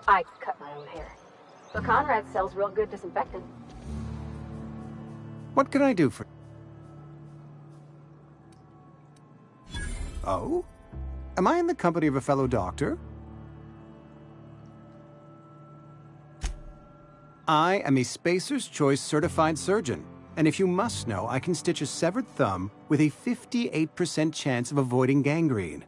know, I cut my own hair. But Conrad sells real good disinfectant. What can I do for... Oh? Am I in the company of a fellow doctor? I am a Spacer's Choice certified surgeon, and if you must know, I can stitch a severed thumb with a 58% chance of avoiding gangrene.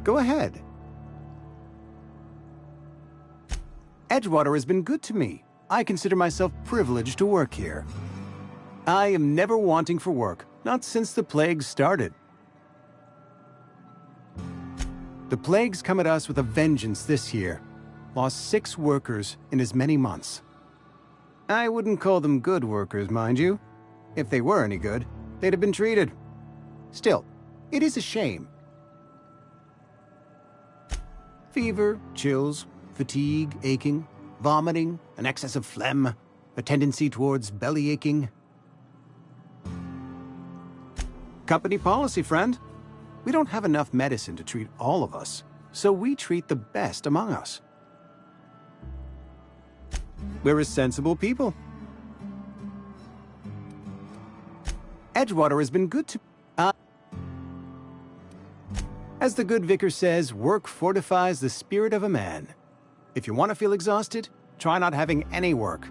Go ahead. Edgewater has been good to me. I consider myself privileged to work here. I am never wanting for work, not since the plague started. The plague's come at us with a vengeance this year. Lost 6 workers in as many months. I wouldn't call them good workers, mind you. If they were any good, they'd have been treated. Still, it is a shame. Fever, chills, fatigue, aching, vomiting, an excess of phlegm, a tendency towards belly aching. Company policy, friend. We don't have enough medicine to treat all of us, so we treat the best among us. We're a sensible people. Edgewater has been good to... As the good vicar says, work fortifies the spirit of a man. If you want to feel exhausted, try not having any work.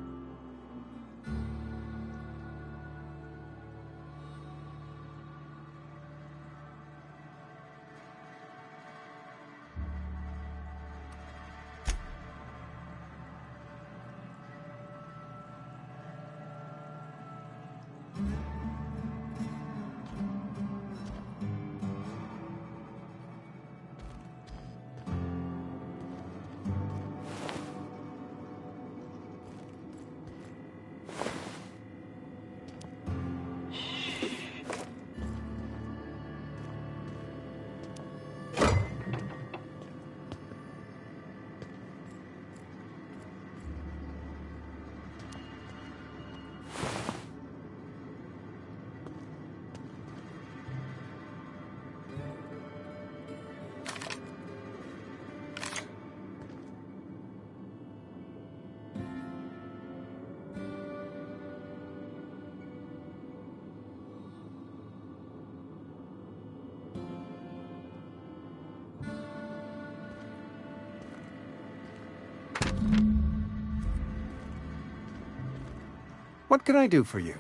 What can I do for you?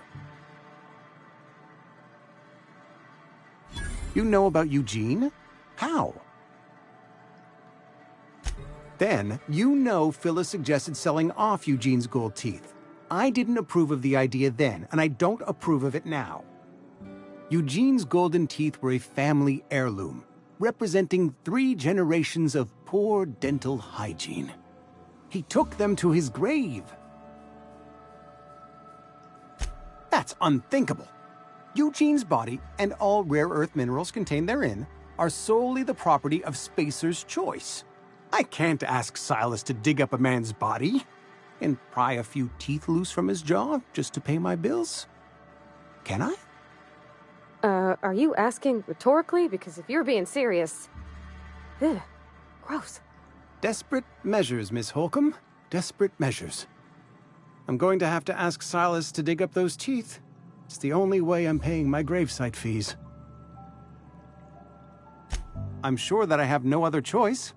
You know about Eugene? How? Then, you know Phyllis suggested selling off Eugene's gold teeth. I didn't approve of the idea then, and I don't approve of it now. Eugene's golden teeth were a family heirloom, representing 3 generations of poor dental hygiene. He took them to his grave. That's unthinkable. Eugene's body and all rare earth minerals contained therein are solely the property of Spacer's Choice. I can't ask Silas to dig up a man's body and pry a few teeth loose from his jaw just to pay my bills. Can I? Are you asking rhetorically? Because if you're being serious... Ugh, gross. Desperate measures, Miss Holcomb. Desperate measures. I'm going to have to ask Silas to dig up those teeth. It's the only way I'm paying my gravesite fees. I'm sure that I have no other choice.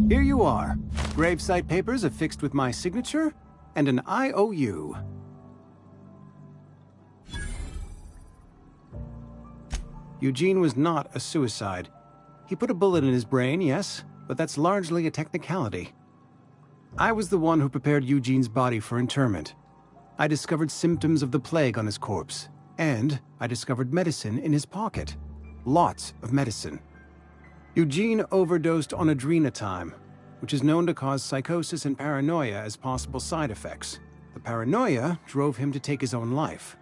Here you are. Gravesite papers affixed with my signature and an IOU. Eugene was not a suicide. He put a bullet in his brain, yes, but that's largely a technicality. I was the one who prepared Eugene's body for interment. I discovered symptoms of the plague on his corpse, and I discovered medicine in his pocket. Lots of medicine. Eugene overdosed on adrenatime, which is known to cause psychosis and paranoia as possible side effects. The paranoia drove him to take his own life.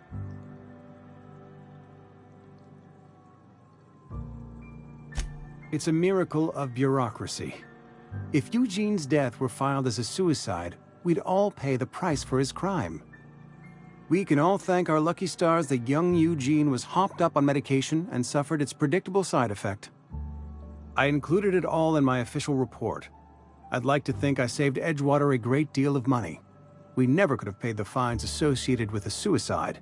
It's a miracle of bureaucracy. If Eugene's death were filed as a suicide, we'd all pay the price for his crime. We can all thank our lucky stars that young Eugene was hopped up on medication and suffered its predictable side effect. I included it all in my official report. I'd like to think I saved Edgewater a great deal of money. We never could have paid the fines associated with a suicide.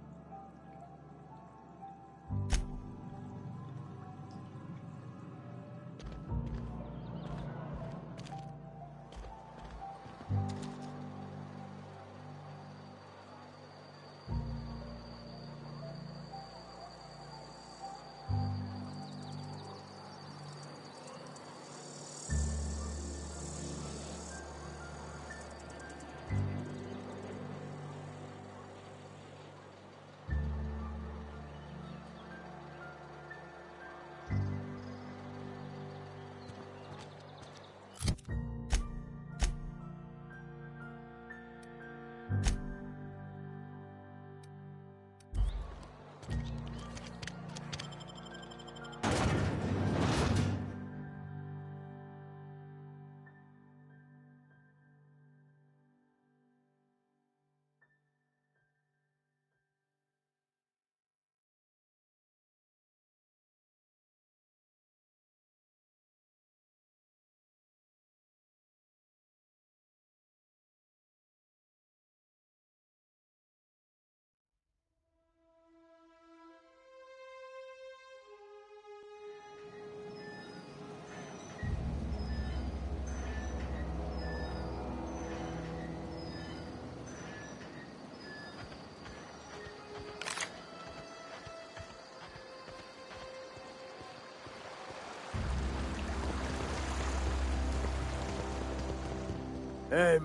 Hey,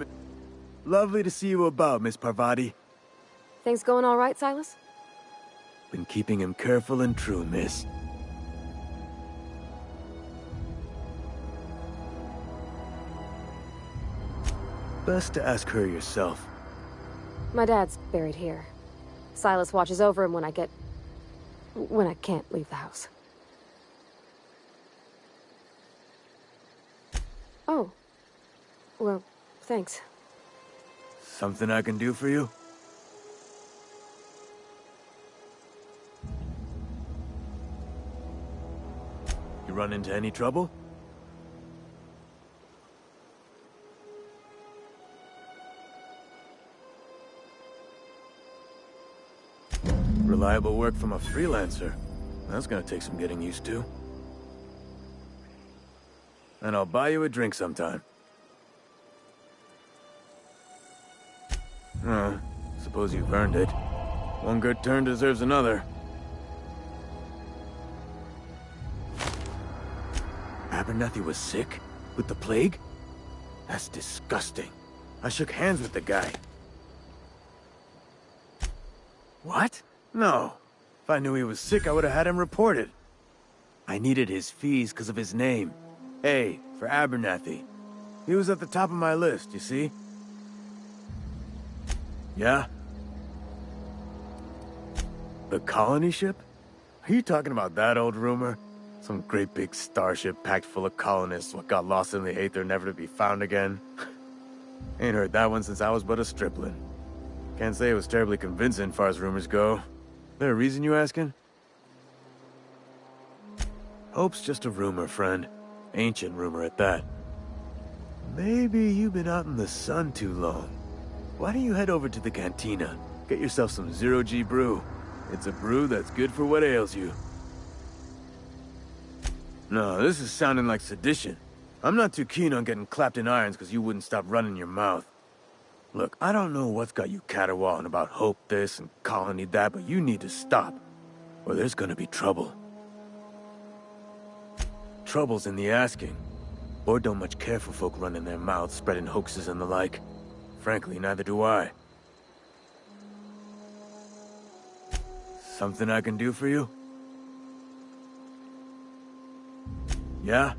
lovely to see you about, Miss Parvati. Things going all right, Silas? Been keeping him careful and true, miss. Best to ask her yourself. My dad's buried here. Silas watches over him when I can't leave the house. Oh. Well, thanks. Something I can do for you? You run into any trouble? Reliable work from a freelancer. That's gonna take some getting used to. And I'll buy you a drink sometime. Suppose you've earned it. One good turn deserves another. Abernathy was sick? With the plague? That's disgusting. I shook hands with the guy. What? No. If I knew he was sick, I would have had him reported. I needed his fees because of his name. A, for Abernathy. He was at the top of my list, you see? Yeah? The colony ship? Are you talking about that old rumor? Some great big starship packed full of colonists what got lost in the aether never to be found again? Ain't heard that one since I was but a stripling. Can't say it was terribly convincing far as rumors go. There a reason you asking? Hope's just a rumor, friend. Ancient rumor at that. Maybe you've been out in the sun too long. Why don't you head over to the cantina? Get yourself some Zero-G brew. It's a brew that's good for what ails you. No, this is sounding like sedition. I'm not too keen on getting clapped in irons because you wouldn't stop running your mouth. Look, I don't know what's got you caterwauling about Hope this and Colony that, but you need to stop, or there's gonna be trouble. Trouble's in the asking. Board don't much care for folk running their mouths, spreading hoaxes and the like. Frankly, neither do I. Something I can do for you? Yeah?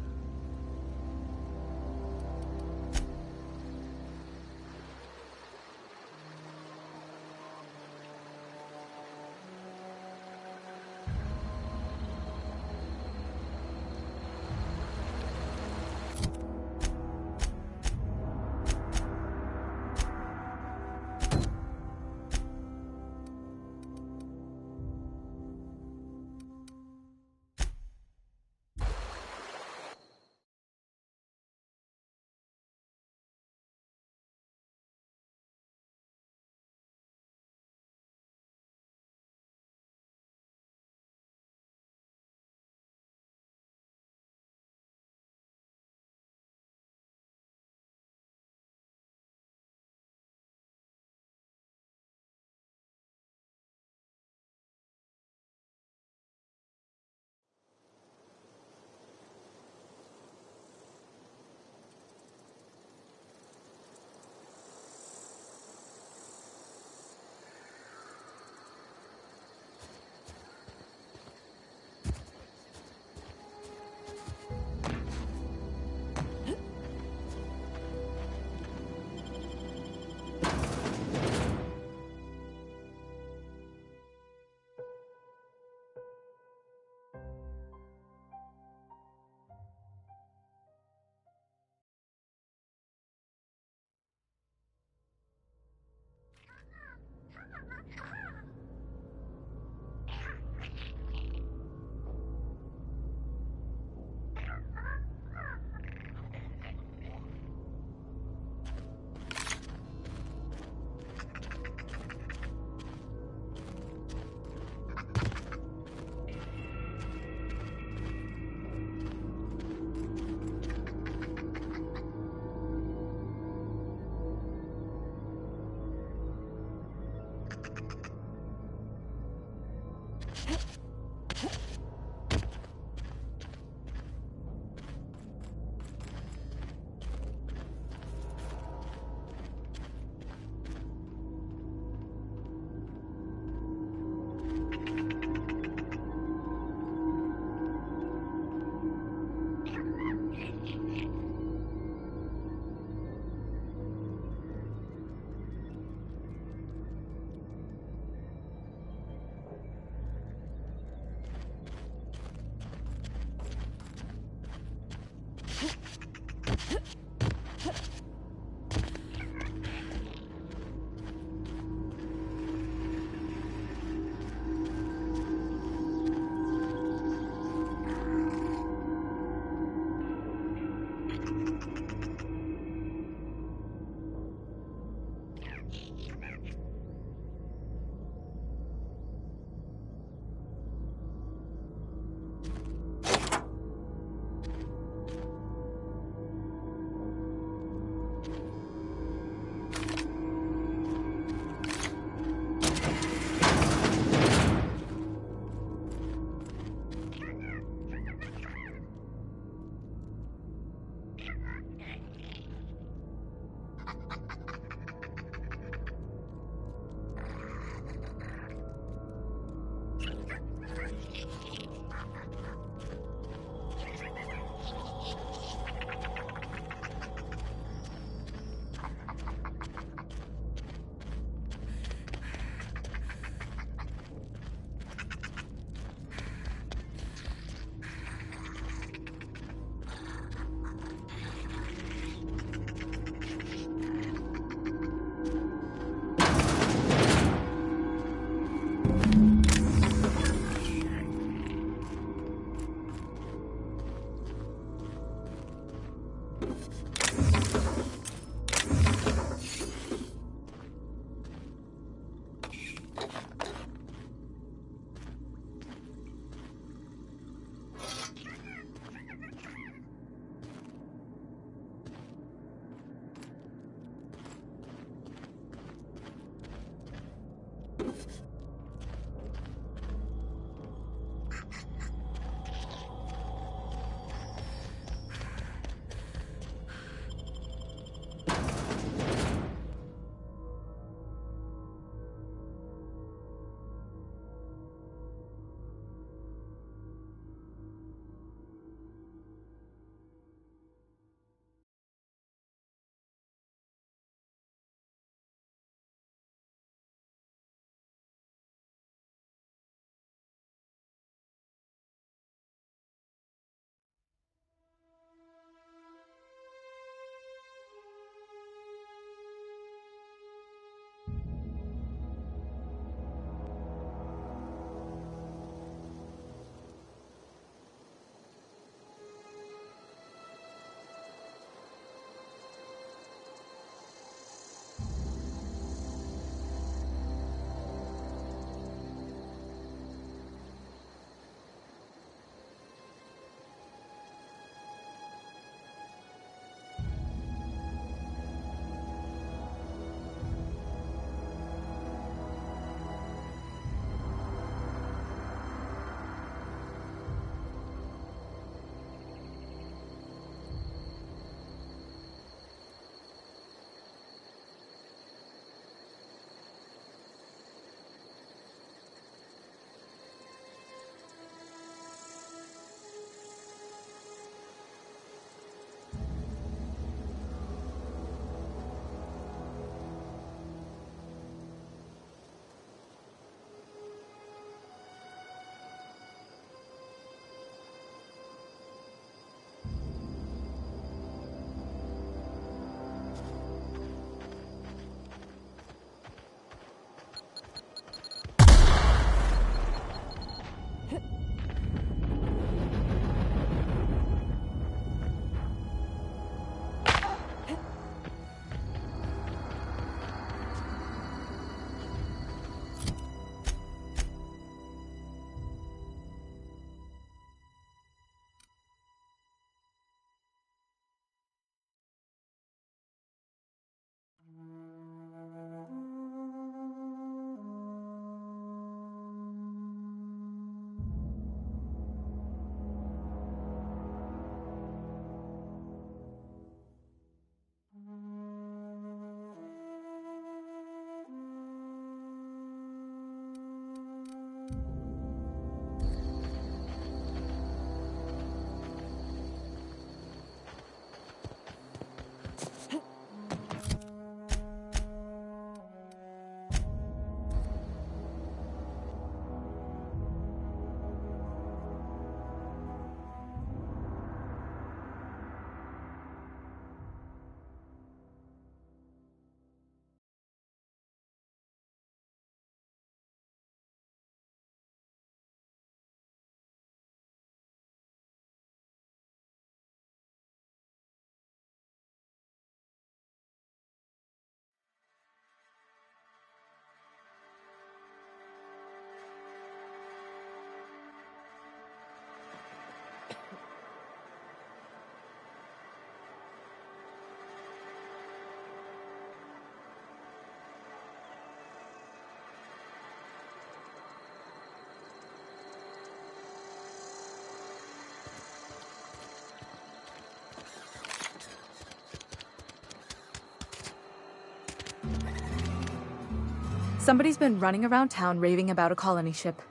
Somebody's been running around town raving about a colony ship.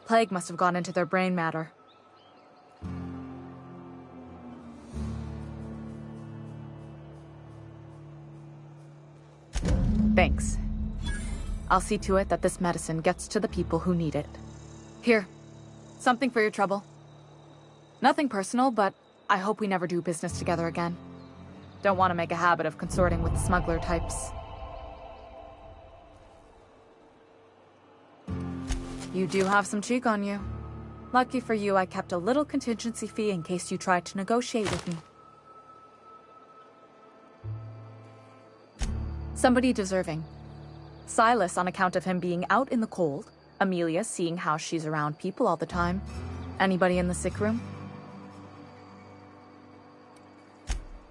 Plague must have gone into their brain matter. Thanks. I'll see to it that this medicine gets to the people who need it. Here, something for your trouble. Nothing personal, but I hope we never do business together again. Don't want to make a habit of consorting with smuggler types. You do have some cheek on you. Lucky for you, I kept a little contingency fee in case you tried to negotiate with me. Somebody deserving. Silas on account of him being out in the cold. Amelia seeing how she's around people all the time. Anybody in the sick room?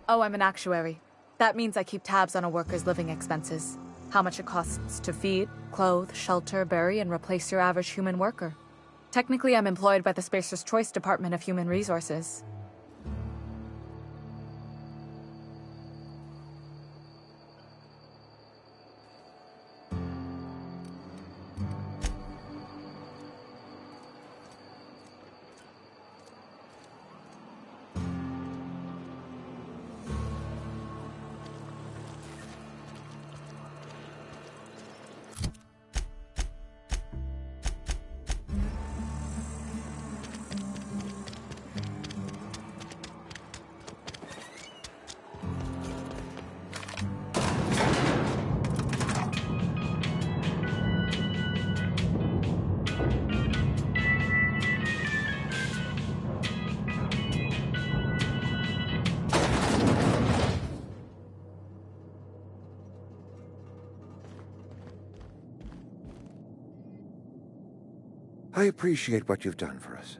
Oh, I'm an actuary. That means I keep tabs on a worker's living expenses. How much it costs to feed, clothe, shelter, bury, and replace your average human worker. Technically, I'm employed by the Spacer's Choice Department of Human Resources. I appreciate what you've done for us.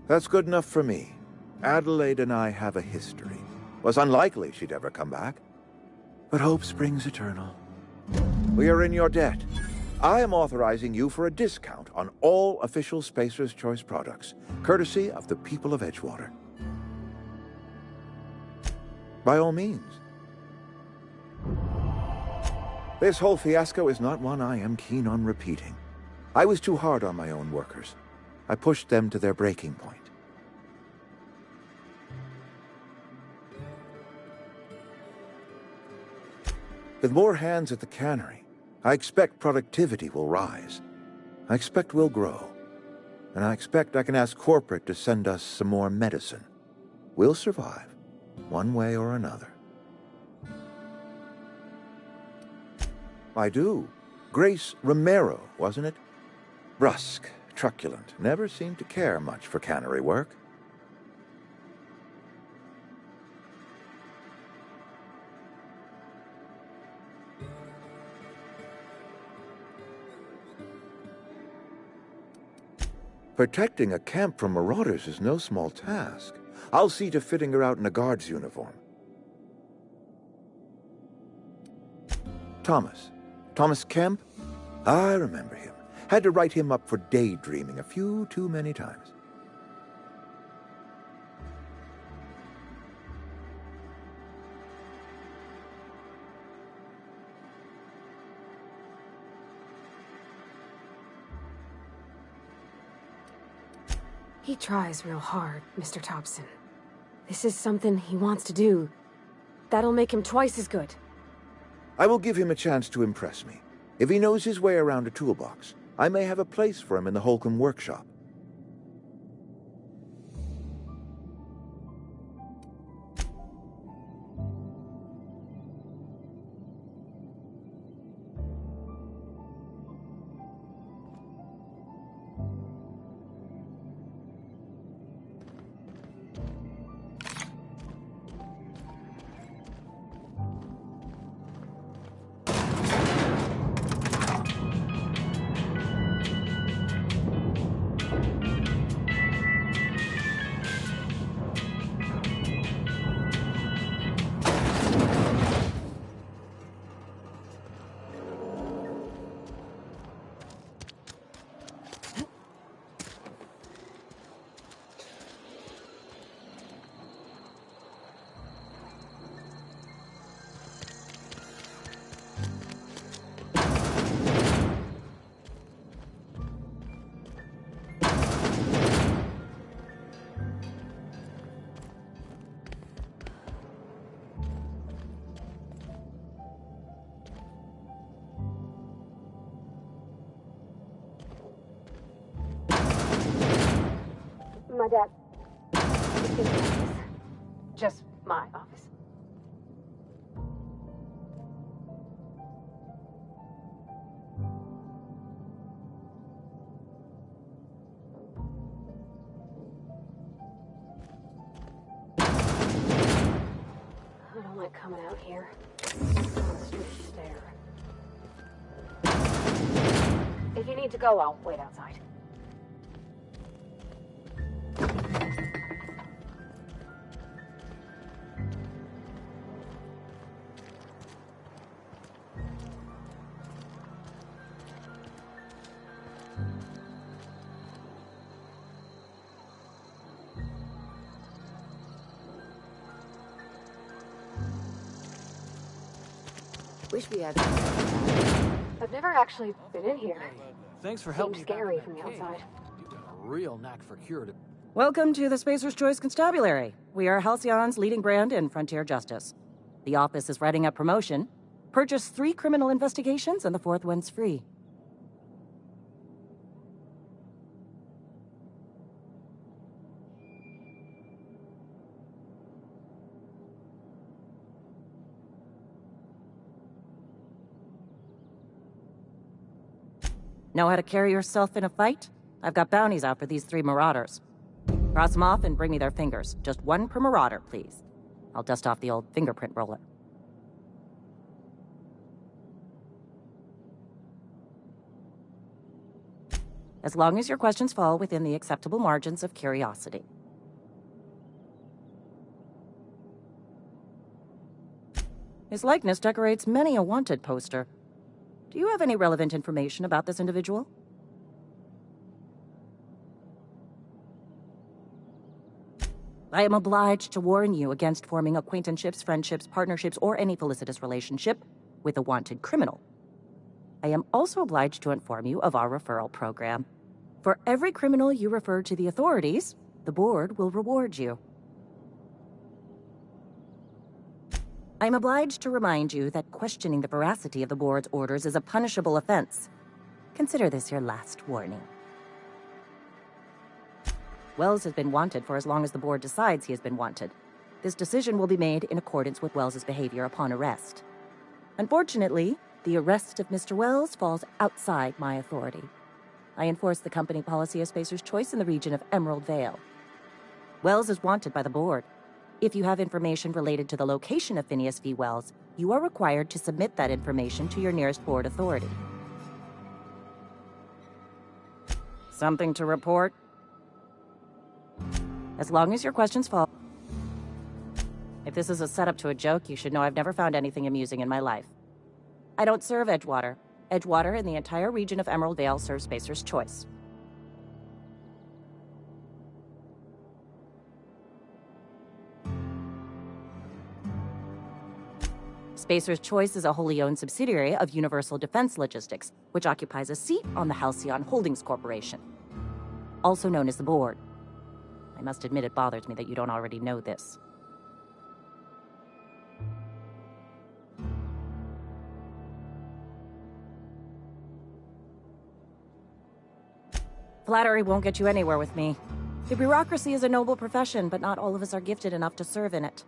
That's good enough for me. Adelaide and I have a history. Was unlikely she'd ever come back. But hope springs eternal. We are in your debt. I am authorizing you for a discount on all official Spacer's Choice products, courtesy of the people of Edgewater. By all means. This whole fiasco is not one I am keen on repeating. I was too hard on my own workers. I pushed them to their breaking point. With more hands at the cannery, I expect productivity will rise. I expect we'll grow. And I expect I can ask corporate to send us some more medicine. We'll survive, one way or another. I do. Grace Romero, wasn't it? Brusque, truculent, never seemed to care much for cannery work. Protecting a camp from marauders is no small task. I'll see to fitting her out in a guard's uniform. Thomas Kemp? I remember him. Had to write him up for daydreaming a few too many times. He tries real hard, Mr. Thompson. This is something he wants to do. That'll make him twice as good. I will give him a chance to impress me. If he knows his way around a toolbox, I may have a place for him in the Holcomb workshop. my dad. It's in the office. Just my office. I don't like coming out here. Monstrous stare. If you need to go, I'll wait outside. Wish we had. I've never actually been in here. Thanks for Seems helping me back scary in from the that cave. outside. You've got a real knack for curative. Welcome to the Spacer's Choice Constabulary. We are Halcyon's leading brand in frontier justice. The office is writing up promotion. Purchase 3 criminal investigations and the 4th one's free. Know how to carry yourself in a fight? I've got bounties out for these 3 marauders. Cross them off and bring me their fingers. Just 1 per marauder, please. I'll dust off the old fingerprint roller. As long as your questions fall within the acceptable margins of curiosity. His likeness decorates many a wanted poster. Do you have any relevant information about this individual? I am obliged to warn you against forming acquaintanceships, friendships, partnerships, or any felicitous relationship with a wanted criminal. I am also obliged to inform you of our referral program. For every criminal you refer to the authorities, the board will reward you. I am obliged to remind you that questioning the veracity of the board's orders is a punishable offense. Consider this your last warning. Wells has been wanted for as long as the board decides he has been wanted. This decision will be made in accordance with Wells's behavior upon arrest. Unfortunately, the arrest of Mr. Wells falls outside my authority. I enforce the company policy of Spacer's Choice in the region of Emerald Vale. Wells is wanted by the board. If you have information related to the location of Phineas V. Wells, you are required to submit that information to your nearest board authority. Something to report? As long as your questions fall. If this is a setup to a joke, you should know I've never found anything amusing in my life. I don't serve Edgewater. Edgewater and the entire region of Emerald Vale serves Spacer's Choice. Spacer's Choice is a wholly owned subsidiary of Universal Defense Logistics, which occupies a seat on the Halcyon Holdings Corporation, also known as the Board. I must admit it bothers me that you don't already know this. Flattery won't get you anywhere with me. The bureaucracy is a noble profession, but not all of us are gifted enough to serve in it.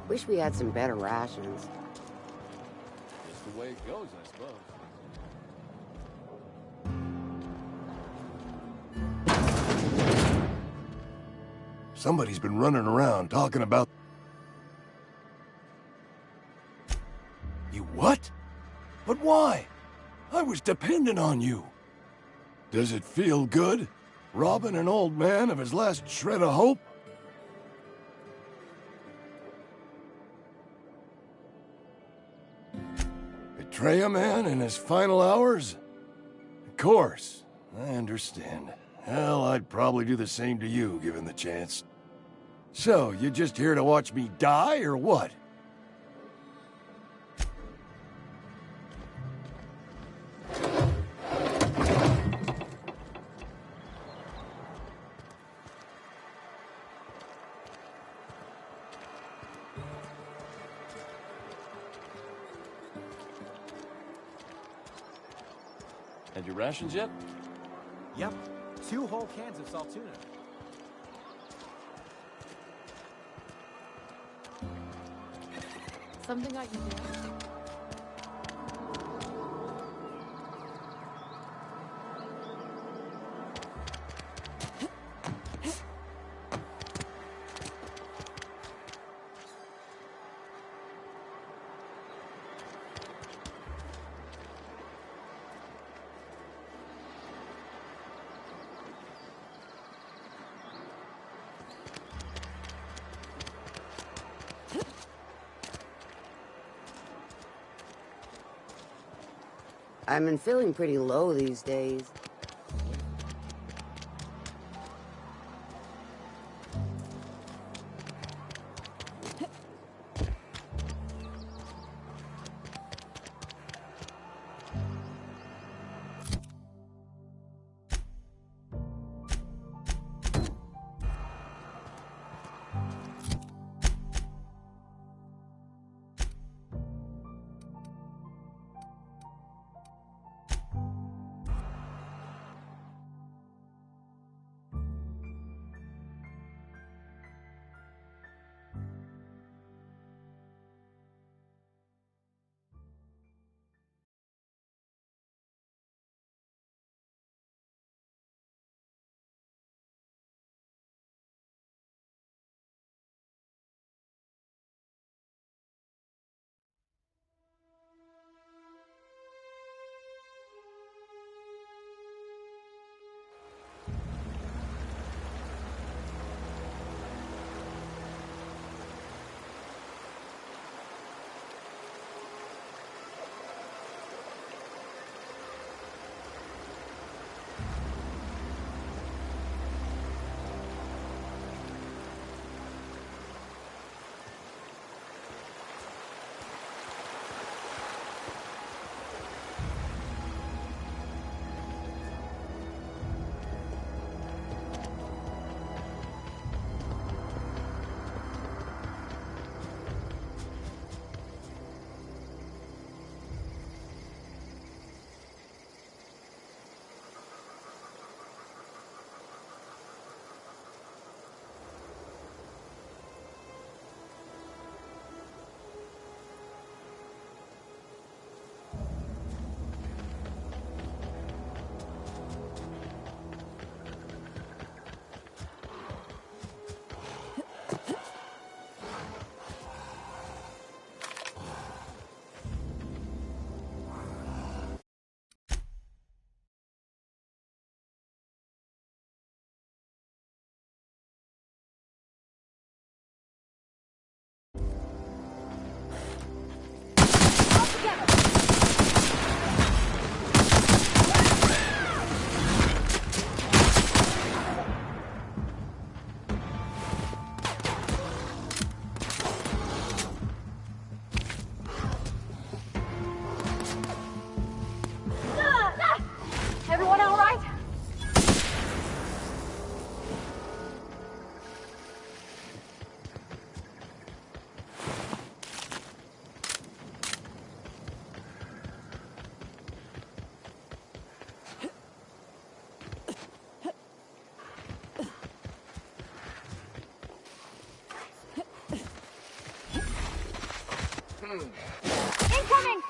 Wish we had some better rations. Just the way it goes, I suppose. Somebody's been running around talking about... You what? But why? I was dependent on you. Does it feel good? Robbing an old man of his last shred of hope? Betray a man in his final hours? Of course. I understand. Hell, I'd probably do the same to you, given the chance. So, you just here to watch me die, or what? Had your rations yet? Yep. 2 whole cans of salt tuna. Something I can do. I've been feeling pretty low these days. Incoming!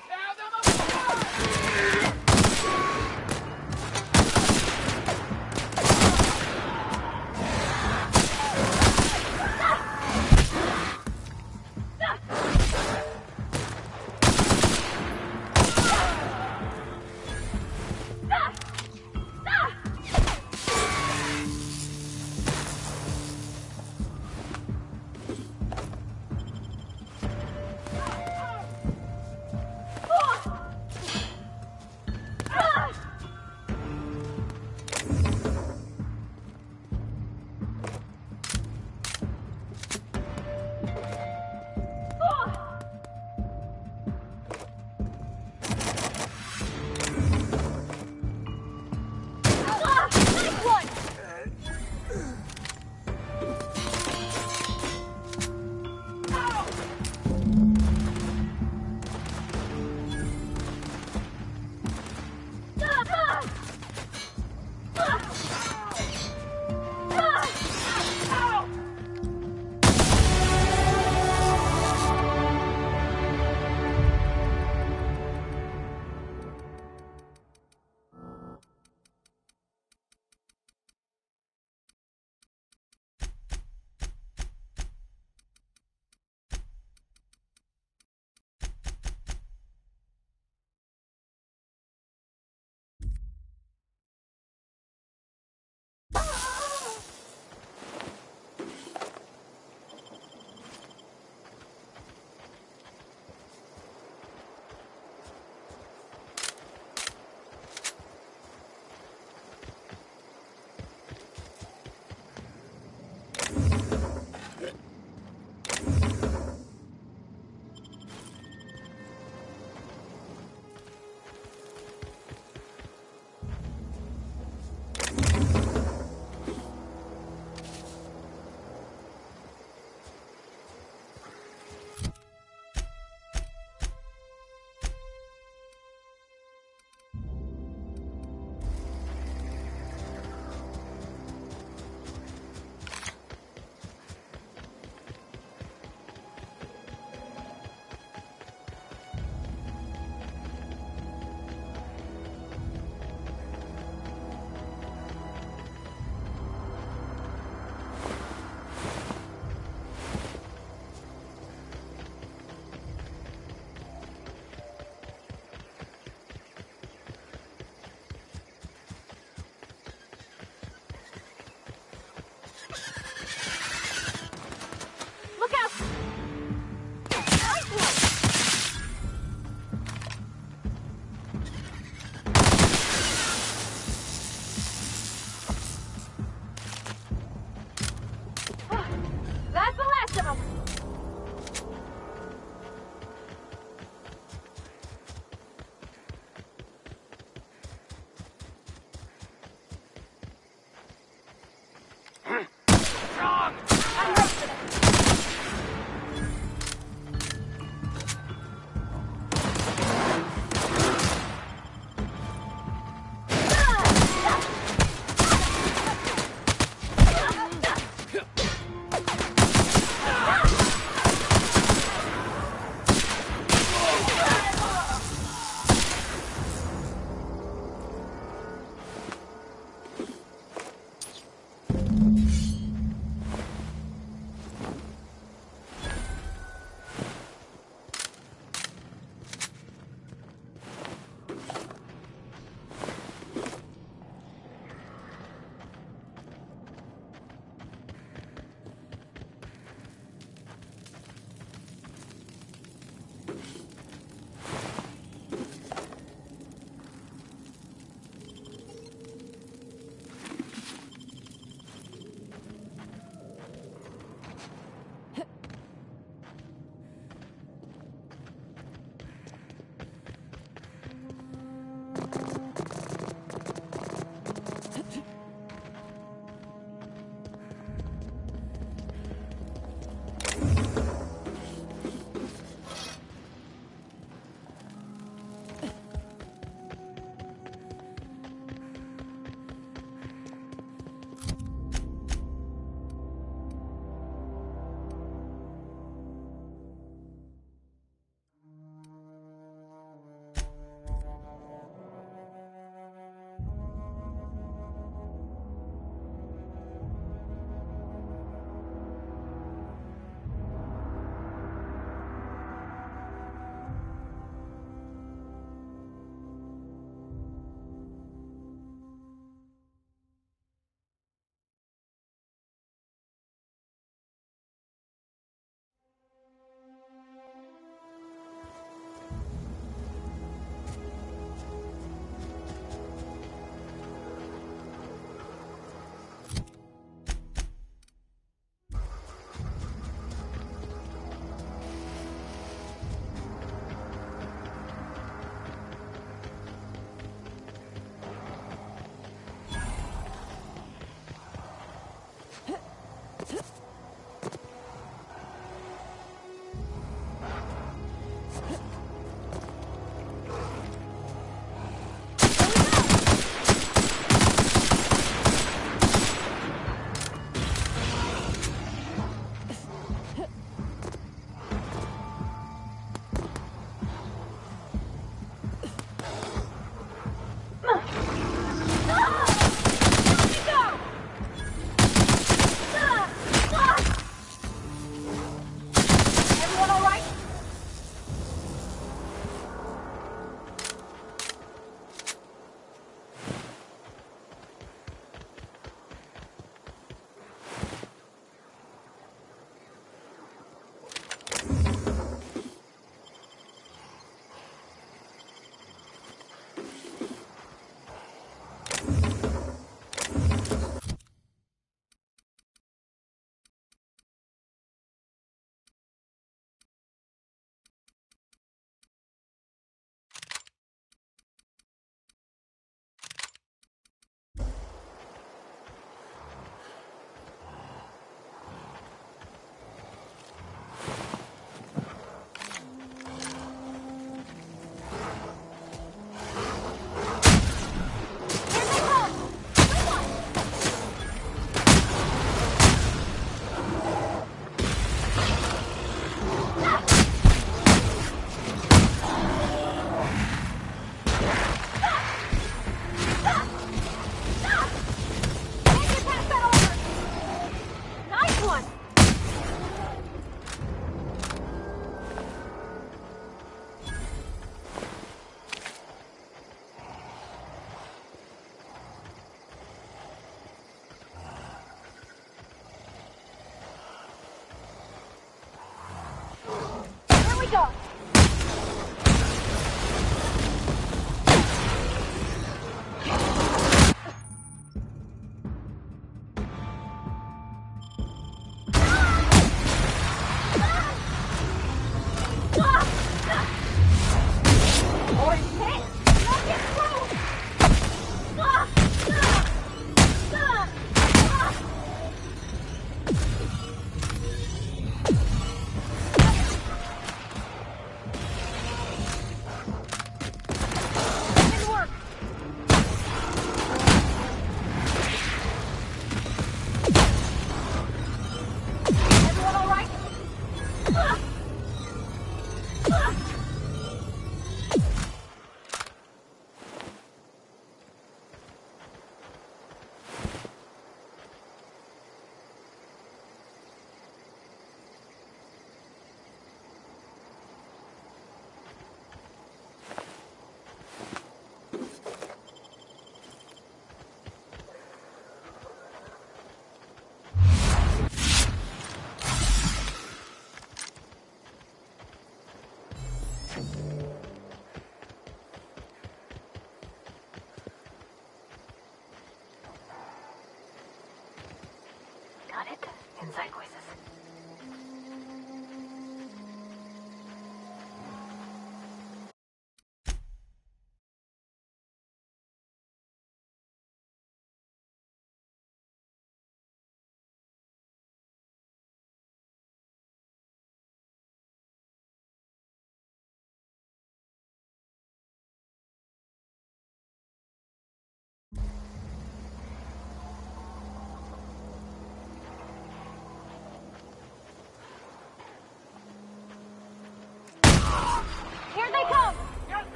Mika!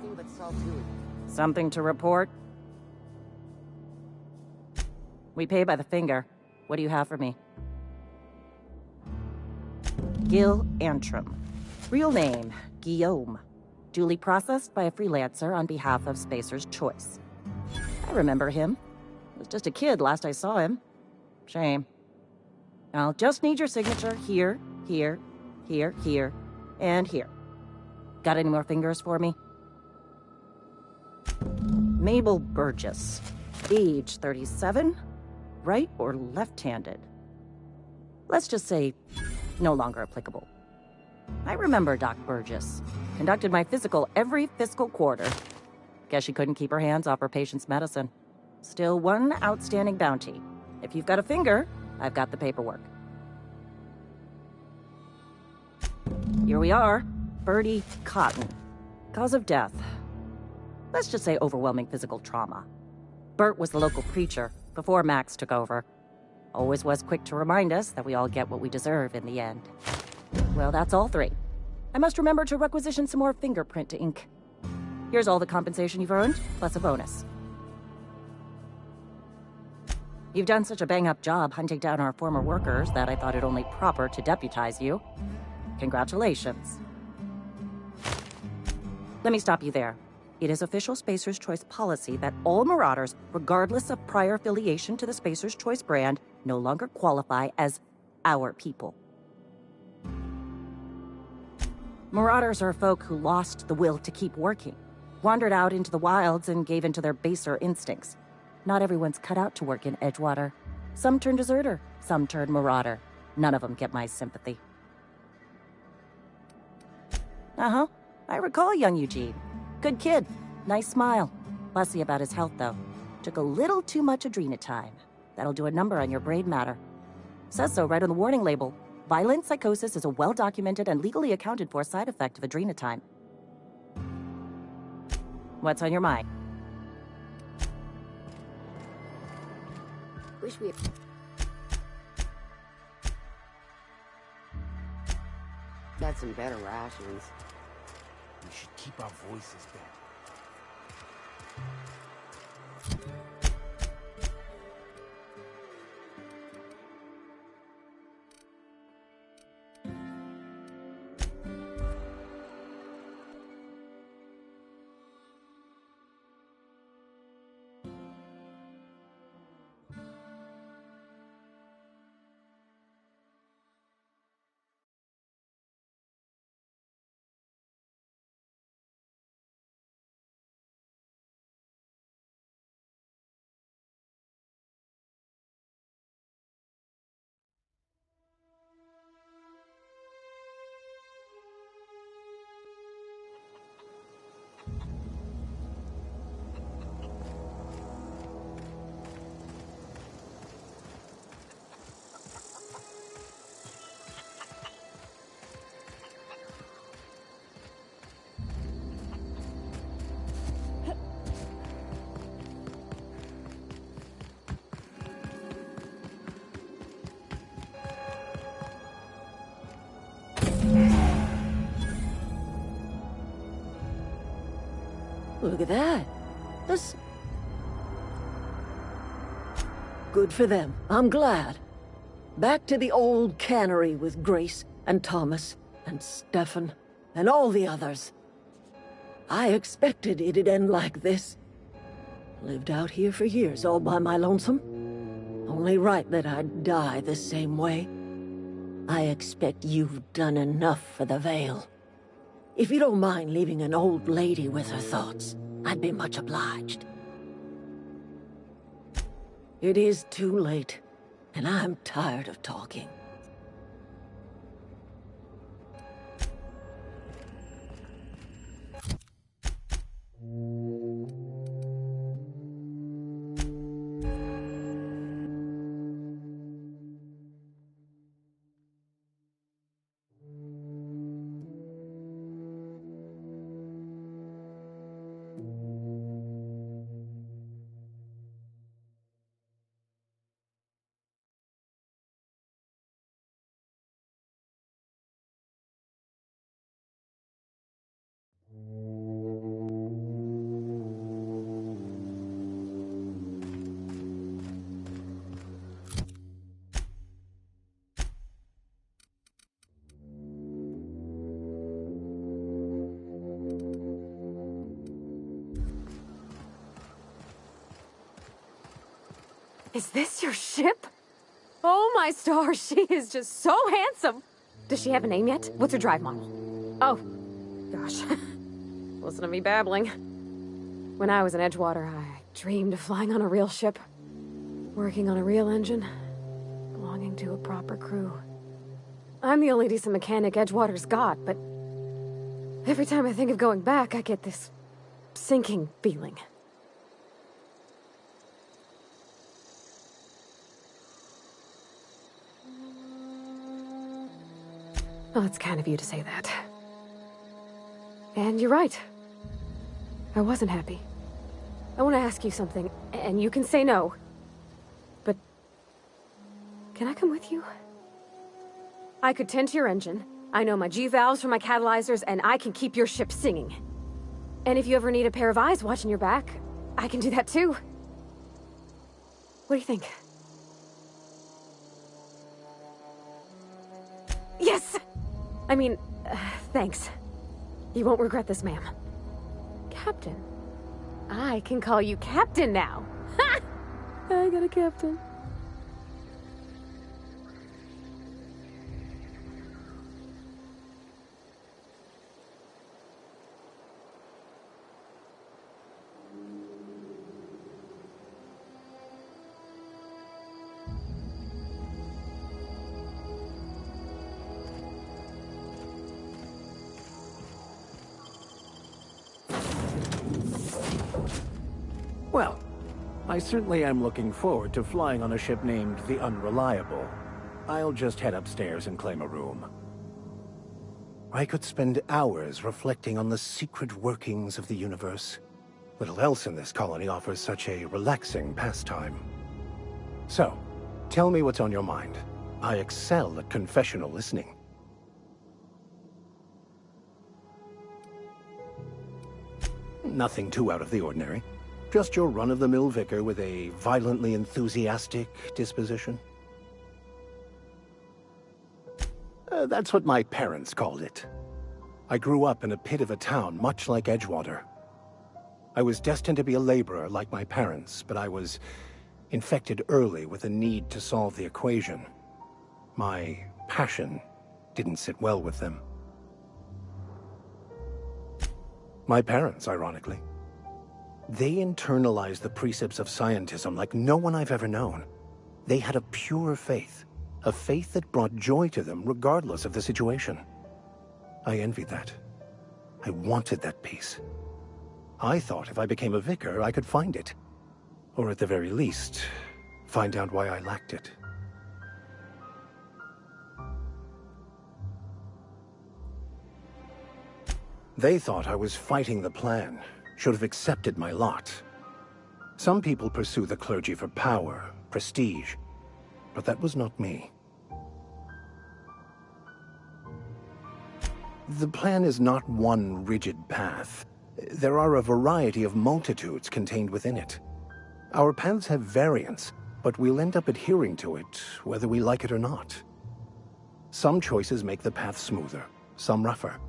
nothing but Saltune. Something to report? We pay by the finger. What do you have for me? Gil Antrim. Real name, Guillaume. Duly processed by a freelancer on behalf of Spacer's Choice. I remember him. Was just a kid last I saw him. Shame. I'll just need your signature here, here, here, here, and here. Got any more fingers for me? Mabel Burgess. Age 37. Right or left-handed? Let's just say no longer applicable. I remember Doc Burgess. Conducted my physical every fiscal quarter. Guess she couldn't keep her hands off her patient's medicine. Still one outstanding bounty. If you've got a finger, I've got the paperwork. Here we are. Bertie Cotton. Cause of death. Let's just say overwhelming physical trauma. Bert was the local preacher before Max took over. Always was quick to remind us that we all get what we deserve in the end. Well, that's all three. I must remember to requisition some more fingerprint to ink. Here's all the compensation you've earned, plus a bonus. You've done such a bang-up job hunting down our former workers that I thought it only proper to deputize you. Congratulations. Let me stop you there. It is official Spacer's Choice policy that all Marauders, regardless of prior affiliation to the Spacer's Choice brand, no longer qualify as our people. Marauders are folk who lost the will to keep working, wandered out into the wilds and gave into their baser instincts. Not everyone's cut out to work in Edgewater. Some turn deserter, some turn marauder. None of them get my sympathy. Uh-huh. I recall young Eugene. Good kid. Nice smile. Fussy about his health, though. Took a little too much adrenatime. That'll do a number on your brain matter. Says so right on the warning label. Violent psychosis is a well-documented and legally accounted for side effect of adrenatime. What's on your mind? Wish we... Got some better rations. We should keep our voices down. Look at that. This... Good for them. I'm glad. Back to the old cannery with Grace and Thomas and Stefan and all the others. I expected it'd end like this. Lived out here for years all by my lonesome. Only right that I'd die the same way. I expect you've done enough for the Vale. If you don't mind leaving an old lady with her thoughts, I'd be much obliged. It is too late, and I'm tired of talking. Is this your ship? Oh my stars, she is just so handsome. Does she have a name yet? What's her drive model? Oh, gosh. Listen to me babbling. When I was in Edgewater, I dreamed of flying on a real ship, working on a real engine, belonging to a proper crew. I'm the only decent mechanic Edgewater's got, but every time I think of going back, I get this sinking feeling. Well, it's kind of you to say that. And you're right. I wasn't happy. I want to ask you something, and you can say no. But can I come with you? I could tend to your engine. I know my G-valves for my catalyzers, and I can keep your ship singing. And if you ever need a pair of eyes watching your back, I can do that too. What do you think? Yes! I mean, thanks. You won't regret this, ma'am. Captain. I can call you Captain now. Ha! I got a captain. Well, I certainly am looking forward to flying on a ship named the Unreliable. I'll just head upstairs and claim a room. I could spend hours reflecting on the secret workings of the universe. Little else in this colony offers such a relaxing pastime. So, tell me what's on your mind. I excel at confessional listening. Nothing too out of the ordinary. Just your run-of-the-mill vicar with a violently enthusiastic disposition. That's what my parents called it. I grew up in a pit of a town much like Edgewater. I was destined to be a laborer like my parents, but I was infected early with a need to solve the equation. My passion didn't sit well with them. My parents, ironically. They internalized the precepts of scientism like no one I've ever known. They had a pure faith, a faith that brought joy to them regardless of the situation. I envied that. I wanted that peace. I thought if I became a vicar, I could find it. Or at the very least, find out why I lacked it. They thought I was fighting the plan, should have accepted my lot. Some people pursue the clergy for power, prestige, but that was not me. The plan is not one rigid path. There are a variety of multitudes contained within it. Our paths have variance, but we'll end up adhering to it, whether we like it or not. Some choices make the path smoother, some rougher.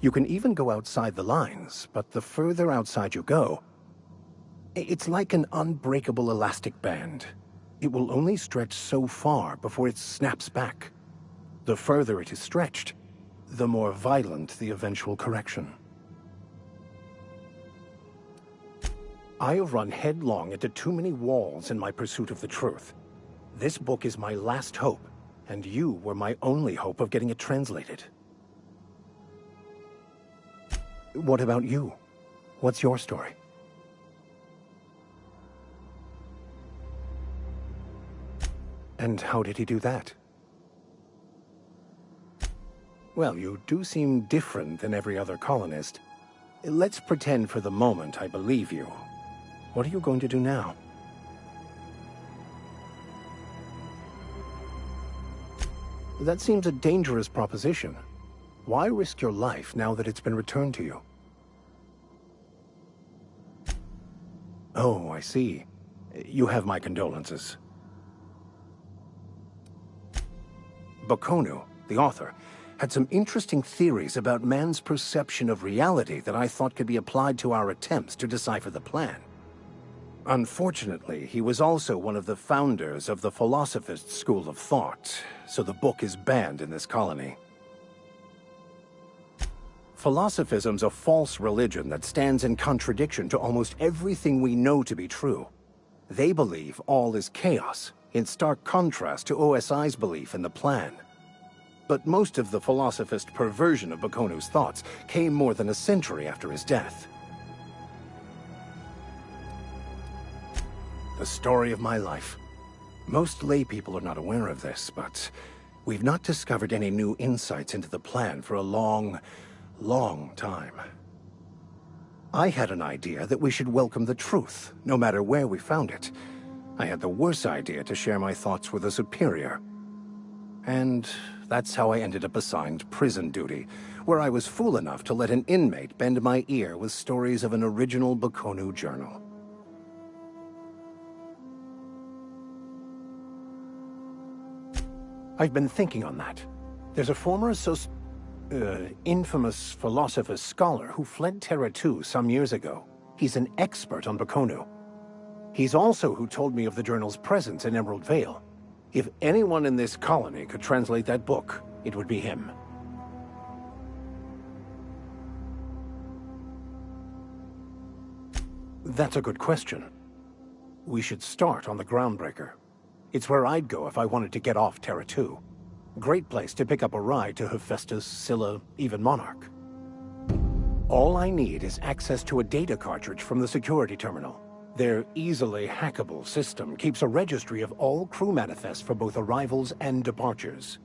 You can even go outside the lines, but the further outside you go, it's like an unbreakable elastic band. It will only stretch so far before it snaps back. The further it is stretched, the more violent the eventual correction. I have run headlong into too many walls in my pursuit of the truth. This book is my last hope, and you were my only hope of getting it translated. What about you? What's your story? And how did he do that? Well, you do seem different than every other colonist. Let's pretend for the moment I believe you. What are you going to do now? That seems a dangerous proposition. Why risk your life now that it's been returned to you? Oh, I see. You have my condolences. Bokonu, the author, had some interesting theories about man's perception of reality that I thought could be applied to our attempts to decipher the plan. Unfortunately, he was also one of the founders of the Philosophist School of Thought, so the book is banned in this colony. Philosophism's a false religion that stands in contradiction to almost everything we know to be true. They believe all is chaos, in stark contrast to OSI's belief in the plan. But most of the Philosophist perversion of Bakonu's thoughts came more than a century after his death. The story of my life. Most lay people are not aware of this, but we've not discovered any new insights into the plan for a long time. I had an idea that we should welcome the truth, no matter where we found it. I had the worse idea to share my thoughts with a superior. And that's how I ended up assigned prison duty, where I was fool enough to let an inmate bend my ear with stories of an original Bakonu journal. I've been thinking on that. There's a former infamous Philosophist scholar who fled Terra 2 some years ago. He's an expert on Bakonu. He's also who told me of the journal's presence in Emerald Vale. If anyone in this colony could translate that book, it would be him. That's a good question. We should start on the Groundbreaker. It's where I'd go if I wanted to get off Terra 2. Great place to pick up a ride to Hephaestus, Scylla, even Monarch. All I need is access to a data cartridge from the security terminal. Their easily hackable system keeps a registry of all crew manifests for both arrivals and departures.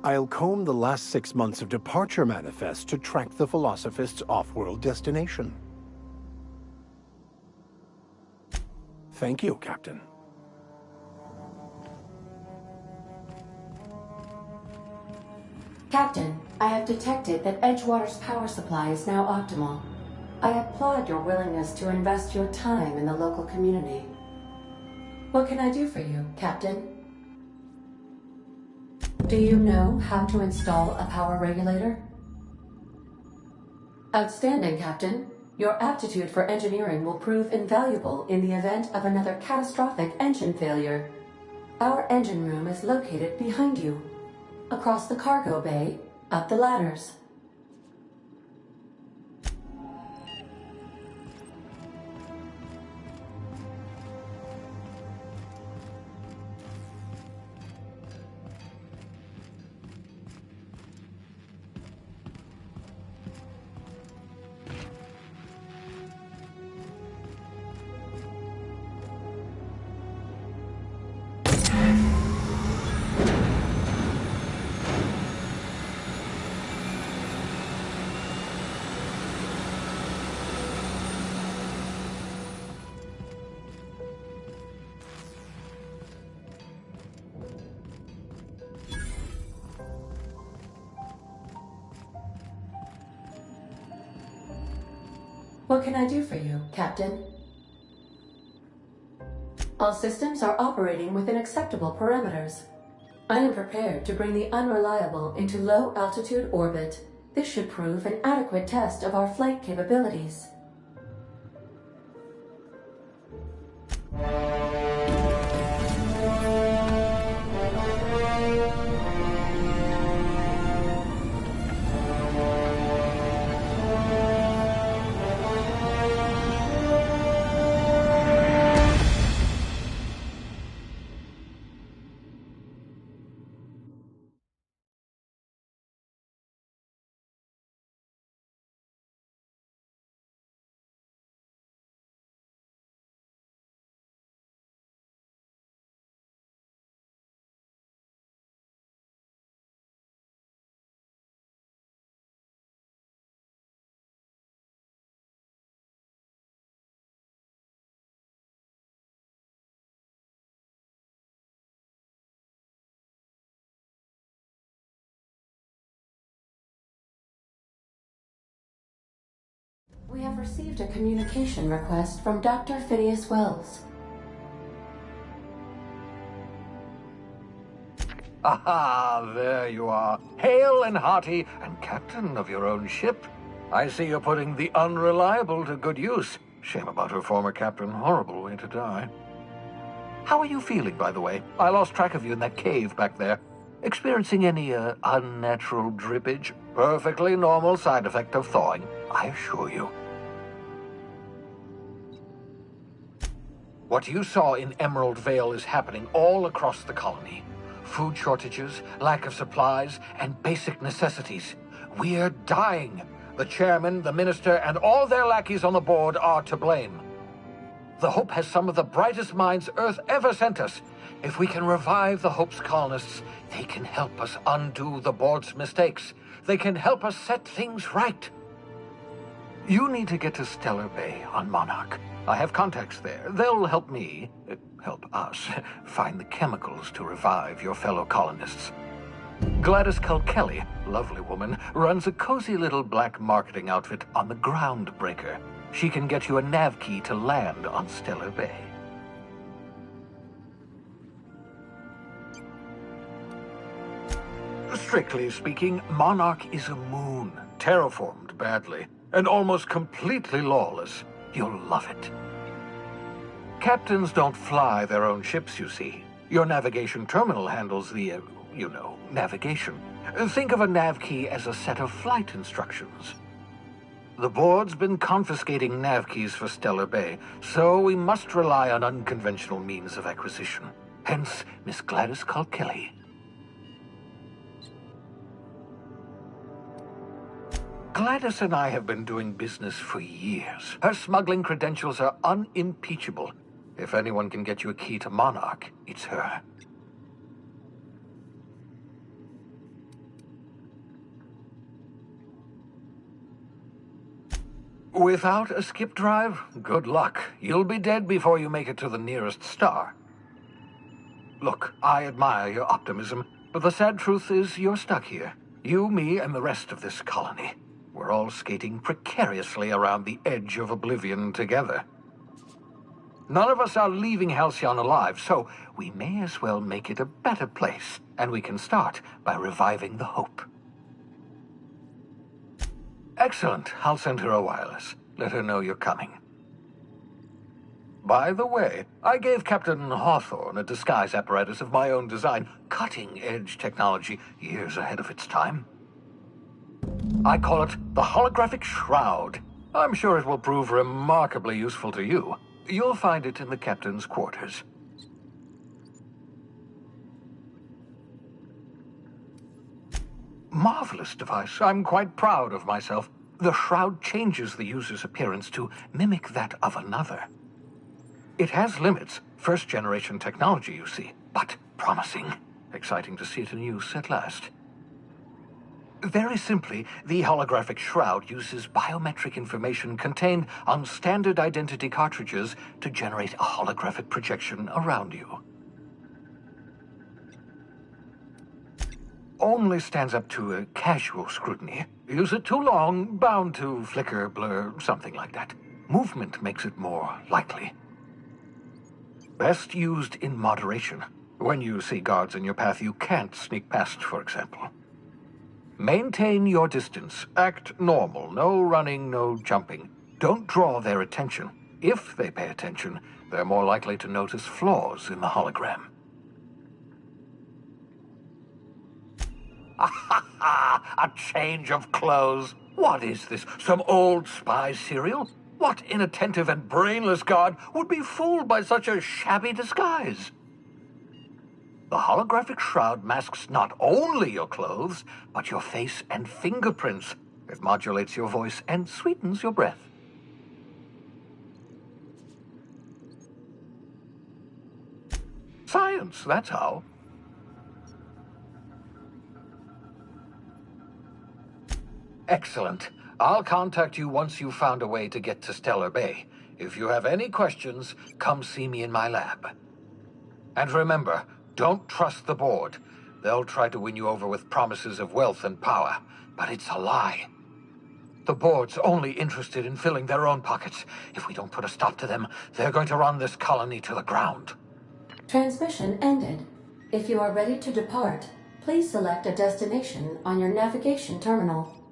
I'll comb the last 6 months of departure manifests to track the Philosophist's off-world destination. Thank you, Captain. Captain, I have detected that Edgewater's power supply is now optimal. I applaud your willingness to invest your time in the local community. What can I do for you, Captain? Do you know how to install a power regulator? Outstanding, Captain. Your aptitude for engineering will prove invaluable in the event of another catastrophic engine failure. Our engine room is located behind you. Across the cargo bay, up the ladders. What can I do for you, Captain? All systems are operating within acceptable parameters. I am prepared to bring the Unreliable into low-altitude orbit. This should prove an adequate test of our flight capabilities. We have received a communication request from Dr. Phineas Wells. Aha, there you are. Hale and hearty, and captain of your own ship. I see you're putting the Unreliable to good use. Shame about her former captain. Horrible way to die. How are you feeling, by the way? I lost track of you in that cave back there. Experiencing any, unnatural drippage? Perfectly normal side effect of thawing, I assure you. What you saw in Emerald Vale is happening all across the colony. Food shortages, lack of supplies, and basic necessities. We're dying. The chairman, the minister, and all their lackeys on the board are to blame. The Hope has some of the brightest minds Earth ever sent us. If we can revive the Hope's colonists, they can help us undo the board's mistakes. They can help us set things right. You need to get to Stellar Bay on Monarch. I have contacts there. They'll help me, help us, find the chemicals to revive your fellow colonists. Gladys Culkelly, lovely woman, runs a cozy little black marketing outfit on the Groundbreaker. She can get you a nav key to land on Stellar Bay. Strictly speaking, Monarch is a moon, terraformed badly, and almost completely lawless. You'll love it. Captains don't fly their own ships, you see. Your navigation terminal handles the, navigation. Think of a nav key as a set of flight instructions. The board's been confiscating nav keys for Stellar Bay, so we must rely on unconventional means of acquisition. Hence, Miss Gladys Culkelly. Gladys and I have been doing business for years. Her smuggling credentials are unimpeachable. If anyone can get you a key to Monarch, it's her. Without a skip drive, good luck. You'll be dead before you make it to the nearest star. Look, I admire your optimism, but the sad truth is you're stuck here. You, me, and the rest of this colony. We're all skating precariously around the edge of oblivion together. None of us are leaving Halcyon alive, so we may as well make it a better place, and we can start by reviving the Hope. Excellent. I'll send her a wireless. Let her know you're coming. By the way, I gave Captain Hawthorne a disguise apparatus of my own design, cutting-edge technology, years ahead of its time. I call it the Holographic Shroud. I'm sure it will prove remarkably useful to you. You'll find it in the captain's quarters. Marvelous device. I'm quite proud of myself. The shroud changes the user's appearance to mimic that of another. It has limits. First-generation technology, you see, but promising. Exciting to see it in use at last. Very simply, the holographic shroud uses biometric information contained on standard identity cartridges to generate a holographic projection around you. Only stands up to a casual scrutiny. Use it too long, bound to flicker, blur, something like that. Movement makes it more likely. Best used in moderation. When you see guards in your path you can't sneak past, for example. Maintain your distance. Act normal. No running, no jumping. Don't draw their attention. If they pay attention, they're more likely to notice flaws in the hologram. A change of clothes. What is this? Some old spy serial? What inattentive and brainless guard would be fooled by such a shabby disguise? The holographic shroud masks not only your clothes, but your face and fingerprints. It modulates your voice and sweetens your breath. Science, that's how. Excellent. I'll contact you once you've found a way to get to Stellar Bay. If you have any questions, come see me in my lab. And remember, don't trust the board. They'll try to win you over with promises of wealth and power, but it's a lie. The board's only interested in filling their own pockets. If we don't put a stop to them, they're going to run this colony to the ground. Transmission ended. If you are ready to depart, Please select a destination on your navigation terminal.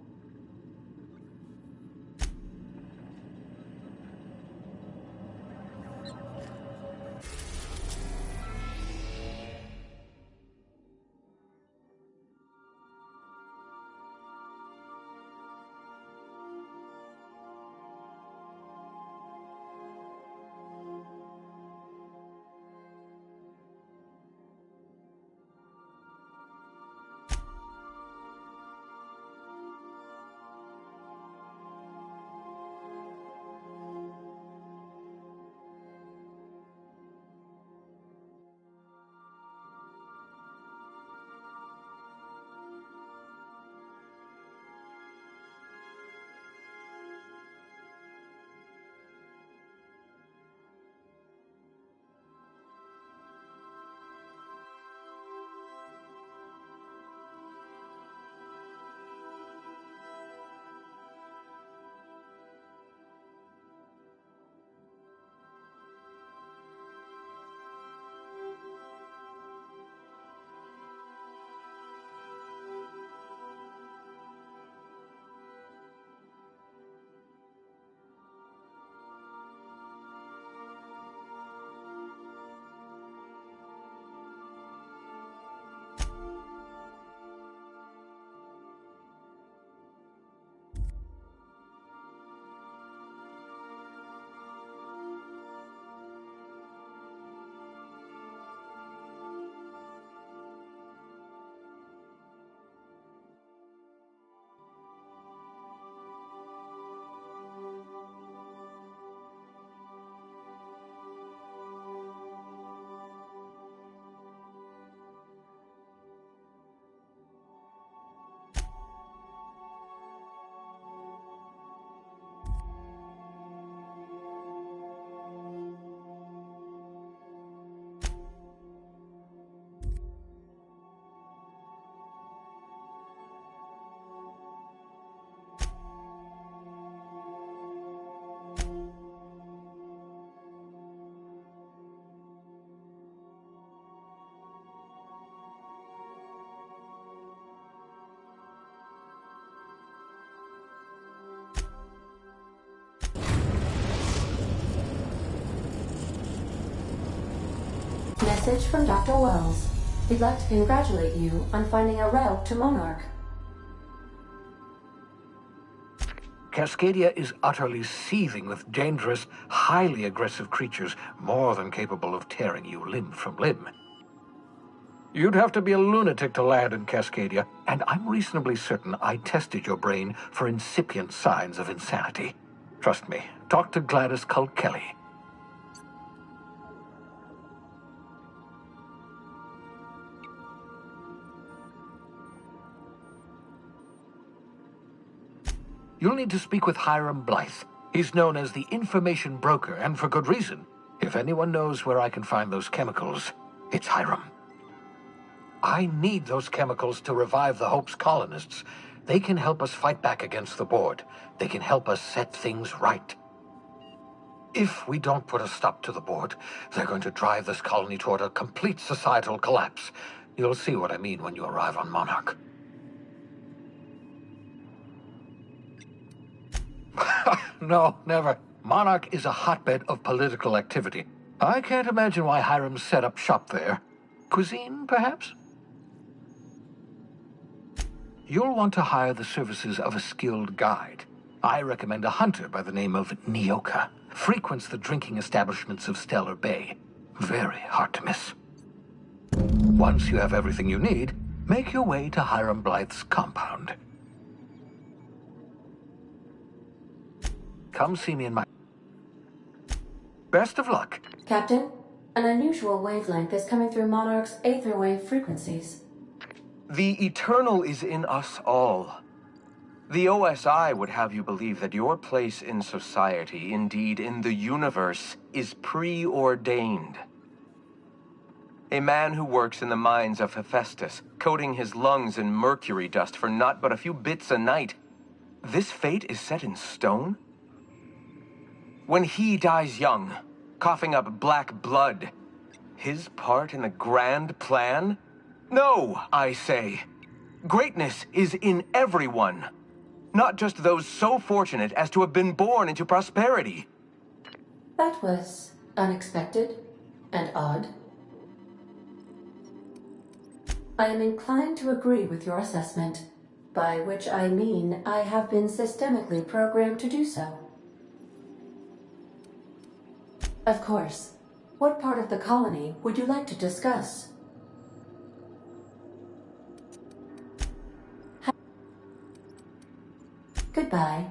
Message from Dr. Wells. We'd like to congratulate you on finding a route to Monarch. Cascadia is utterly seething with dangerous, highly aggressive creatures more than capable of tearing you limb from limb. You'd have to be a lunatic to land in Cascadia, and I'm reasonably certain I tested your brain for incipient signs of insanity. Trust me, talk to Gladys Culkelly. You'll need to speak with Hiram Blythe. He's known as the information broker, and for good reason. If anyone knows where I can find those chemicals, it's Hiram. I need those chemicals to revive the Hope's colonists. They can help us fight back against the Board. They can help us set things right. If we don't put a stop to the Board, they're going to drive this colony toward a complete societal collapse. You'll see what I mean when you arrive on Monarch. No, never. Monarch is a hotbed of political activity. I can't imagine why Hiram set up shop there. Cuisine, perhaps? You'll want to hire the services of a skilled guide. I recommend a hunter by the name of Nyoka. Frequents the drinking establishments of Stellar Bay. Very hard to miss. Once you have everything you need, make your way to Hiram Blythe's compound. Come see me in my... Best of luck. Captain, an unusual wavelength is coming through Monarch's aether wave frequencies. The Eternal is in us all. The OSI would have you believe that your place in society, indeed in the universe, is preordained. A man who works in the mines of Hephaestus, coating his lungs in mercury dust for naught but a few bits a night. This fate is set in stone? When he dies young, coughing up black blood, his part in the grand plan? No, I say. Greatness is in everyone. Not just those so fortunate as to have been born into prosperity. That was unexpected and odd. I am inclined to agree with your assessment, by which I mean I have been systemically programmed to do so. Of course. What part of the colony would you like to discuss? Goodbye.